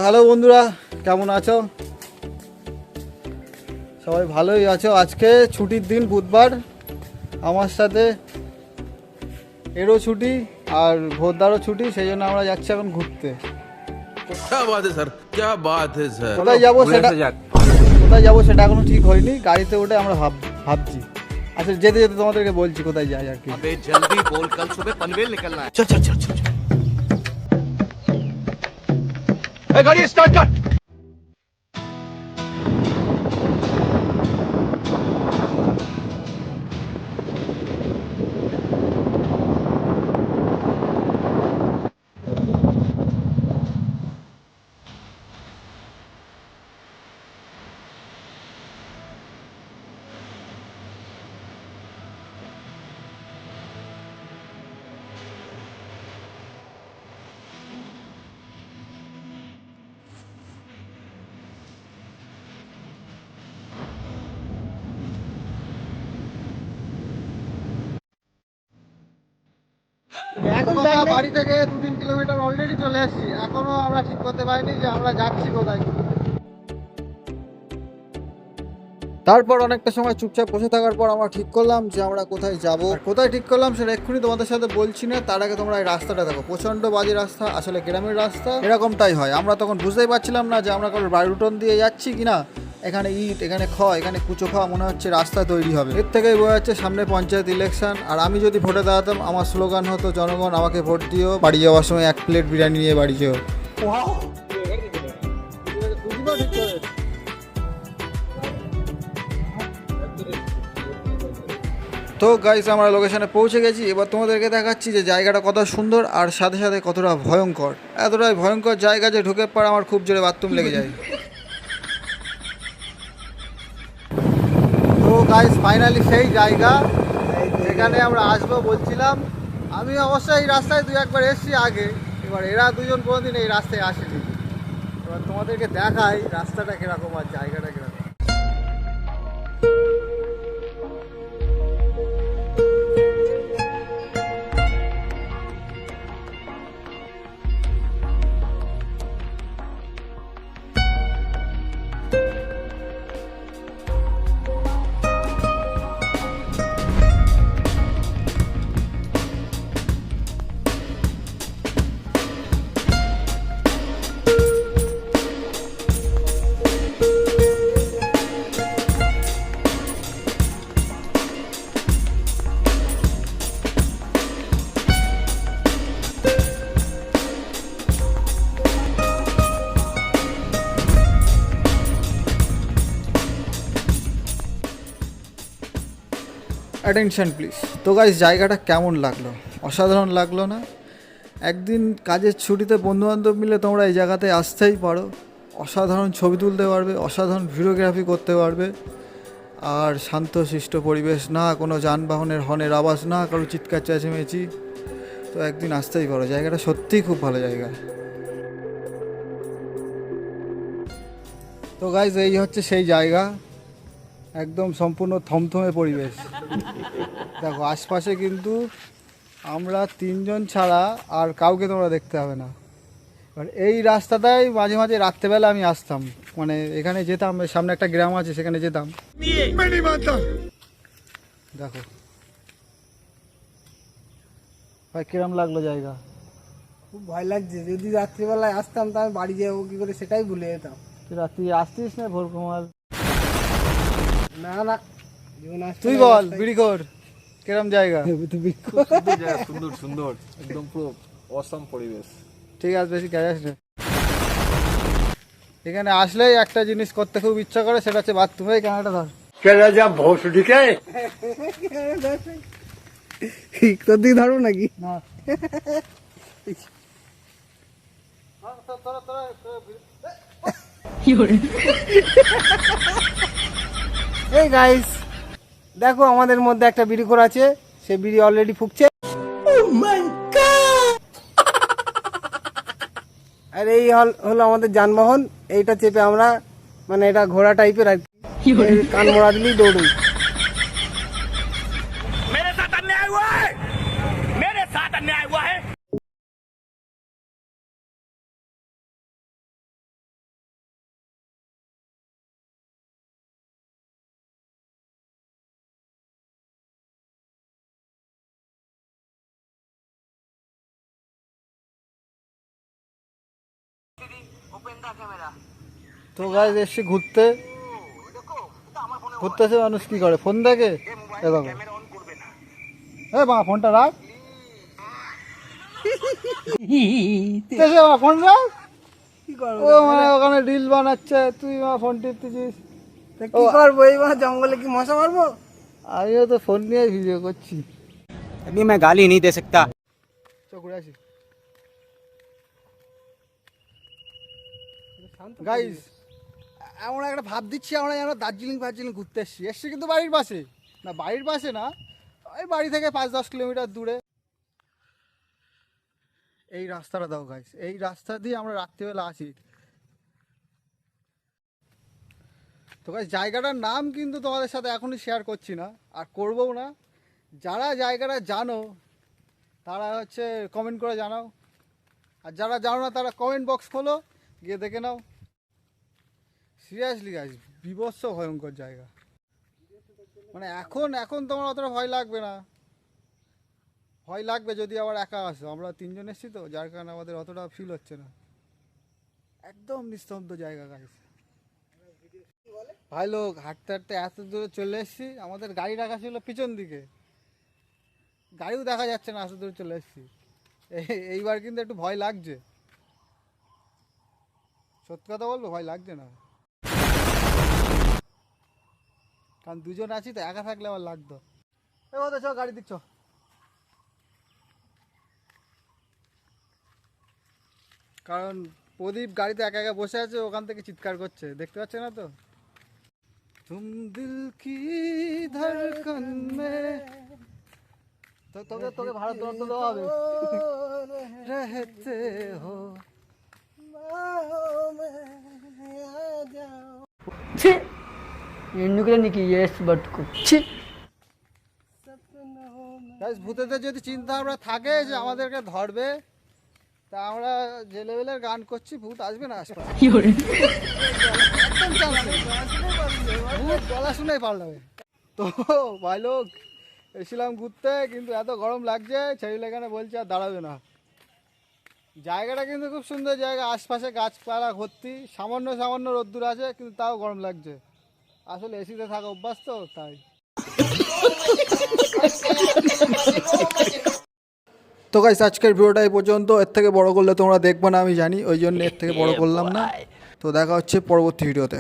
Hello বন্ধুরা, কেমন আছো? সবাই ভালোই আছো? আজকে ছুটির দিন, বুধবার। আমার সাথে এরও ছুটি আর ভোরদারও ছুটি, সেই জন্য আমরা যাচ্ছি এখন ঘুরতে। কোথায় যাবো সেটা এখনো ঠিক হয়নি। গাড়িতে উঠে আমরা ভাবছি। আচ্ছা, যেতে যেতে তোমাদেরকে বলছি কোথায় যাই আর কি। जल्दी बोल, कल सुबह पनवेल निकलना है। चल चल चल चल गाड़ी स्टार्ट कर। এখন বাড়ি থেকে 2-3 কিলোমিটার অলরেডি চলে আসছি। এখনো আমরা ঠিক করতে পারিনি যে আমরা যাচ্ছি কোথায়। তারপর অনেকটা সময় চুপচাপ বসে থাকার পর আমরা ঠিক করলাম যে আমরা কোথায় যাব। কোথায় ঠিক করলাম সেটা এক্ষুনি তোমাদের সাথে বলছি না। তার আগে তোমরা এই রাস্তাটা দেখো, প্রচণ্ড বাজে রাস্তা, আসলে গ্রামের রাস্তা এরকমটাই হয়। আমরা তখন বুঝতেই পারছিলাম না যে আমরা কারোর বাড়ি রুটন দিয়ে যাচ্ছি কিনা। এখানে ইট, এখানে এখানে কুচো খাওয়া, মনে হচ্ছে রাস্তা তৈরি হবে। এর থেকেই বোঝা যাচ্ছে সামনে পঞ্চায়েত ইলেকশন। আর আমি যদি ভোটে দাঁড়াতাম, আমার স্লোগান হতো, জনগণ আমাকে ভোট দিও, বাড়ি যাওয়ার সময় 1 প্লেট বিরিয়ানি নিয়ে বাড়ি যেও। তো গাইস, আমরা লোকেশনে পৌঁছে গেছি। এবার তোমাদেরকে দেখাচ্ছি যে জায়গাটা কত সুন্দর আর সাথে সাথে কতটা ভয়ঙ্কর। এতটাই ভয়ঙ্কর জায়গা যে ঢুকে পর আমার খুব জোরে বাথরুম লেগে যায়। তো গাইস, ফাইনালি সেই জায়গা যেখানে আমরা আসবো বলছিলাম। আমি অবশ্যই এই রাস্তায় 2-1 বার এসেছি আগে। এবার এরা দুজন কোনোদিন এই রাস্তায় আসেনি। এবার তোমাদেরকে দেখাই রাস্তাটা কীরকম আর জায়গাটা কীরকম। Attention please. তো গাইস, জায়গাটা কেমন লাগলো? অসাধারণ লাগলো না? একদিন কাজের ছুটিতে বন্ধুবান্ধব মিলে তোমরা এই জায়গাতে আসতেই পারো। অসাধারণ ছবি তুলতে পারবে, অসাধারণ ভিডিওগ্রাফি করতে পারবে। আর শান্তশিষ্ট পরিবেশ, না কোনো যানবাহনের হর্নের আওয়াজ, না কারো চিৎকার চেঁচামেচি। তো একদিন আসতেই পারো, জায়গাটা সত্যিই খুব ভালো জায়গা। তো গাইস, এই হচ্ছে সেই জায়গা, একদম সম্পূর্ণ থমথমে পরিবেশ। দেখো আশপাশে কিন্তু আমরা 3 জন ছাড়া আর কাউকে তোমরা দেখতে হবে না। এবার এই রাস্তাটাই মাঝে মাঝে রাত্রেবেলা আমি আসতাম, মানে এখানে যেতাম, সামনে একটা গ্রাম আছে সেখানে যেতাম। দেখো ভাই, কিরম লাগলো জায়গা? খুব ভয় লাগছে। যদি রাত্রিবেলায় আসতাম তাহলে বাড়ি যাবো কি করে সেটাই ভুলে যেতাম। তুই রাত্রি আসতিস না ভোর কমাল? না না, জীবন আসছে তুই না বল, রাস্তায়। বিড়ি কর, কিরম জায়গা? সুন্দর সুন্দর একদম পুরো অসম পরিবেশ। ঠিক আছে, বেশি কাজ আসবে। এখানে আসলেই একটা জিনিস করতে খুব ইচ্ছা করে, সেটা হচ্ছে বাথরুমে। ক্যামেরাটা ধর। তোর দিকে ধরো নাকি? না এই গাইস, দেখো আমাদের মধ্যে একটা বিড়ি করা আছে, সে বিড়ি অলরেডি ফুকছে। আর এই হলো আমাদের যানবাহন। এইটা চেপে আমরা, মানে এটা ঘোড়া টাইপের আর কি, কান মোড়া দিলেই দৌড়ই। তো গাইস এসে ঘুরতে ঘুরতেছে মানুষ কি করে ফোন দেখে এ দেখো এ মা ফোনটা রাখ তেছে মা ফোন রাখ কি করবো ও মানে ওখানে রিল বানাচ্ছে তুই মা ফোন টিপতেছিস তা কি করবো এইবার জঙ্গলে কি মশা মারবো আমিও তো ফোন নিয়ে ভিডিও করছি अभी मैं गाली नहीं दे सकता। চ ঘুরে আসি গাইস আমরা একটা ভাব দিচ্ছি আমরা যেন দার্জিলিং ঘুরতে এসছি কিন্তু বাড়ির পাশে না বাড়ির পাশে না ওই বাড়ি থেকে 5-10 কিলোমিটার দূরে এই রাস্তাটা দাও গাইস এই রাস্তা দিয়ে আমরা রাত্রিবেলা আসি তো গাইস জায়গাটার নাম কিন্তু তোমাদের সাথে এখনই শেয়ার করছি না আর করবও না যারা জায়গাটা জানো তারা হচ্ছে কমেন্ট করে জানাও আর যারা জানো না তারা কমেন্ট বক্স খোলো গিয়ে দেখে নাও সিরিয়াসলি গাইস বিভৎস ভয়ঙ্কর জায়গা মানে এখন তোমার অতটা ভয় লাগবে না ভয় লাগবে যদি আবার একা আসো আমরা 3 জন এসেছি তো যার কারণে আমাদের অতটা ফিল হচ্ছে না একদম নিস্তব্ধ জায়গা গাইস ভাই লোক হাঁটতে হাঁটতে এত দূরে চলে এসেছি আমাদের গাড়ি রাখা ছিল পিছন দিকে গাড়িও দেখা যাচ্ছে না এত দূরে চলে এসেছি এইবার কিন্তু একটু ভয় লাগছে সত্যি কথা বলবো ভয় লাগছে না কারণ দুজন আছি তো একা থাকলে আমার লাগতো এবার চ গাড়ি দিচ্ছ কারণ প্রদীপ গাড়িতে একা একা বসে আছে ওখান থেকে চিৎকার করছে দেখতে পাচ্ছে না তো তুম দিল কি ধড়কন মে তো তোকে ভাড়া দৌড় দেওয়া হবে রহতে হো ভূতেদের যদি চিন্তা ভাবনা থাকে যে আমাদেরকে ধরবে তা আমরা যে লেভেলের গান করছি ভূত আসবে না আশপাশে ভূত গলা শুনেই পাল্টাবে তো ভাই লোক এসেছিলাম ঘুরতে কিন্তু এত গরম লাগছে ছেলে এখানে বলছে আর দাঁড়াবে না জায়গাটা কিন্তু খুব সুন্দর জায়গা আশপাশে গাছপালা ভর্তি সামান্য রোদ্দুর আছে কিন্তু তাও গরম লাগছে আসলে এসিতে থাকা অভ্যাস তো তাই তো গাইস আজকের ভিডিওটা এই পর্যন্ত এর থেকে বড় করলে তোমরা দেখবে না আমি জানি ওই জন্য এর থেকে বড় করলাম না তো দেখা হচ্ছে পরবর্তী ভিডিওতে